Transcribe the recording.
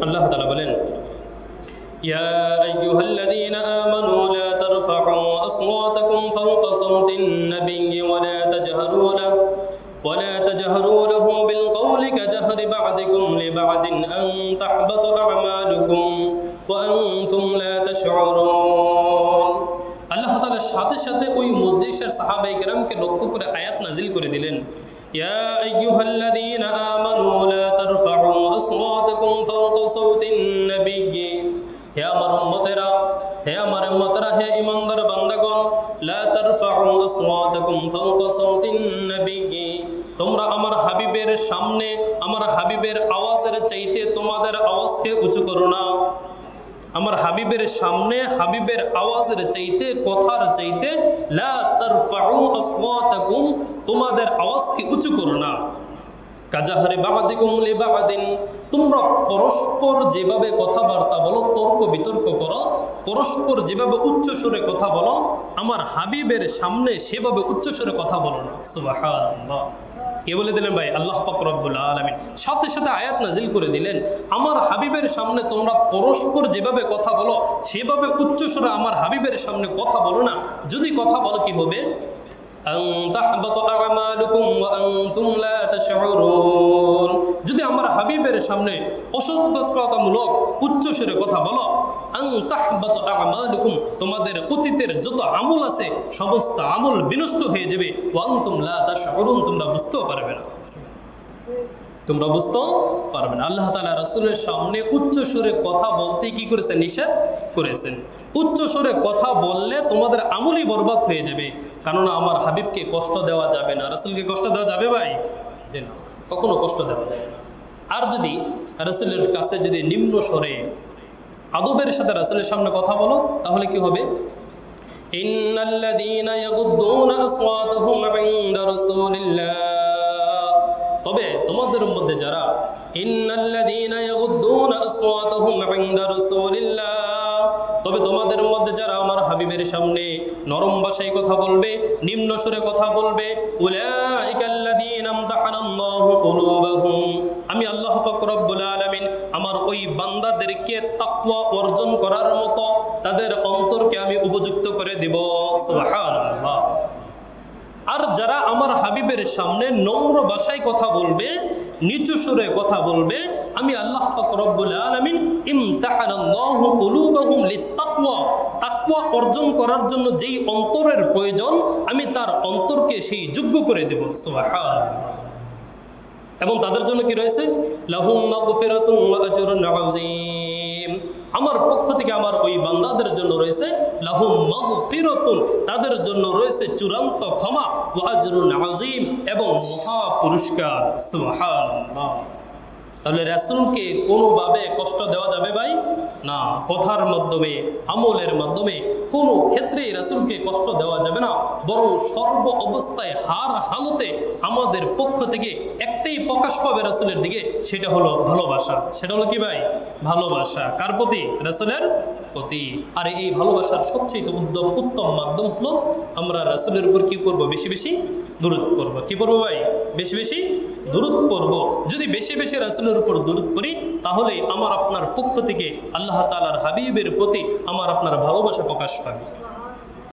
আল্লাহ তাআলা বলেন, ইয়া আইয়ুহাল্লাযীনা আমানু লা তারফা'উ আসওয়াতাকুম ফাওকা সাওতিন নাবিয়্যি ওয়া লা তাজহারু লাহু বিল কওলি কাজহরি বা'দিকুম লিবা'দিন আন তাহবাতা আ'মালুকুম ওয়া আনতুম লা তাশউরুন। আল্লাহ তাআলা সাথে সাথে ওই মজলিসের সাহাবায়ে কেরামকে লক্ষ্য করে আয়াত নাজিল করে দিলেন, ইয়া আইয়ুহাল্লাযীনা আমানু লা তারফা'উ আসওয়াতাকুম ফাওকা সাওতিন নাবিয়্যি। হে আমার উম্মতেরা, হে ঈমানদার বান্দাগণ, লা তারফা'উ আসওয়াতাকুম ফাওকা সাওতিন নাবিয়্যি। তোমরা আমার হাবিবের সামনে আমার হাবিবের আওয়াজের চাইতে তোমাদের আওয়াজকে উঁচু করো না। আমার হাবিবের সামনে হাবিবের আওয়াজের চাইতে, কথার চাইতে, লা তারফা'উ আসওয়াতাকুম, তোমাদের আওয়াজকে উঁচু করো না। কাজাহারি বা'দিকুম লিবা'দিন, তোমরা পরস্পর যেভাবে কথাবার্তা বলো, তর্ক বিতর্ক করো, পরস্পর যেভাবে উচ্চস্বরে কথা বলো, আমার হাবিবের সামনে সেভাবে উচ্চস্বরে কথা বলো না। সুবহানাল্লাহ। কে বলে দিলেন ভাই? আল্লাহ পাক রব্বুল আলামিন সাথে সাথে আয়াত নাজিল করে দিলেন, আমার হাবিবের সামনে তোমরা পরস্পর যেভাবে কথা বলো সেভাবে উচ্চস্বরে আমার হাবিবের সামনে কথা বলো না। যদি কথা বলো কি হবে? যদি আমার হাবিবের সামনে অসতর্কতামূলক উচ্চস্বরে কথা বলো, তোমাদের অতীতের যত আমল আছে সমস্ত আমল বিনষ্ট হয়ে যাবে, তোমরা বুঝতেও পারবে না, তোমরা বুঝতেও পারবে না। আল্লাহ তাআলা রাসূলের সামনে উচ্চস্বরে কথা বলতে কি করেছেন? নিষেধ করেছেন। উচ্চস্বরে কথা বললে তোমাদের আমলই বরবাদ হয়ে যাবে, কেননা আমার হাবিবকে কষ্ট দেওয়া যাবে না। রাসূলকে কষ্ট দেওয়া যাবে ভাই? যে না, কখনো কষ্ট দেওয়া যাবে না। আর যদি রাসূলের কাছে যদি নিম্ন স্বরে আদবের সাথে রাসূলের সামনে কথা বলো, তাহলে কি হবে? ইন্নাল্লাযীনা ইয়াগুদ্দুনা আসওয়াতাহুম ইনদা রাসূলিল্লাহ, তবে তোমাদের মধ্যে যারা ইন্নাল্লাযীনা ইয়াগুদ্দুনা আসওয়াতাহুম ইনদা রাসূলিল্লাহ, তবে তোমাদের মধ্যে যারা আমার হাবিবের সামনে নরম ভাষায় কথা বলবে, নিম্ন সুরে কথা বলবে, উলাইকাল্লাযীনা আমতাহানাল্লাহু কুলুবাহুম, আমি আল্লাহ পাক রব্বুল আলামিন আমার ওই বান্দাদেরকে তাকওয়া অর্জন করার মতো তাদের অন্তরকে আমি উপযুক্ত করে দেব। সুবহানাল্লাহ। আর যারা আমার হাবিবের সামনে নম্র ভাষায় কথা বলবে, নিচু সুরে কথা বলবে, আমি আল্লাহ পাক রব্বুল আলামিন ইমতাহানাল্লাহু কুলুবাহুম লিত্তাকওয়া, তাকওয়া অর্জন করার জন্য যেই অন্তরের প্রয়োজন আমি তার অন্তরকে সেই যোগ্য করে দেব। সুবহানাল্লাহ। এবং তাদের জন্য কি রয়েছে? লাহুম মাগফিরাতুন ওয়া আজরুন আযীম, আমার পক্ষ থেকে আমার ওই বান্দাদের জন্য রয়েছে লাহুম মাগফিরাতুন, তাদের জন্য রয়েছে চূড়ান্ত ক্ষমা, ওয়া আজরুন আযীম, এবং মহা পুরস্কার। সুবহানাল্লাহ। তাহলে রাসূলকে কোনোভাবে কষ্ট দেওয়া যাবে ভাই? না, কথার মাধ্যমে, আমলের মাধ্যমে কোনো ক্ষেত্রেই রাসূলকে কষ্ট দেওয়া যাবে না, বরং সর্ব অবস্থায় হার হালতে আমাদের পক্ষ থেকে একটাই প্রকাশ পাবে রাসূলের দিকে, সেটা হলো ভালোবাসা। সেটা হলো কি ভাই? ভালোবাসা। কার প্রতি? রাসূলের প্রতি। আর এই ভালোবাসার সবচেয়ে উত্তম মাধ্যম হলো আমরা রাসূলের উপর কি করব? বেশি বেশি দুরূদ পড়ব। কি পড়ব ভাই? বেশি বেশি দুরূদ পড়ব। যদি বেশি বেশি রাসূলের উপর দুরূদ পড়ি, তাহলে আমার আপনার পক্ষ থেকে আল্লাহ তাআলার হাবিবের প্রতি আমার আপনার ভালোবাসা প্রকাশ পাবে।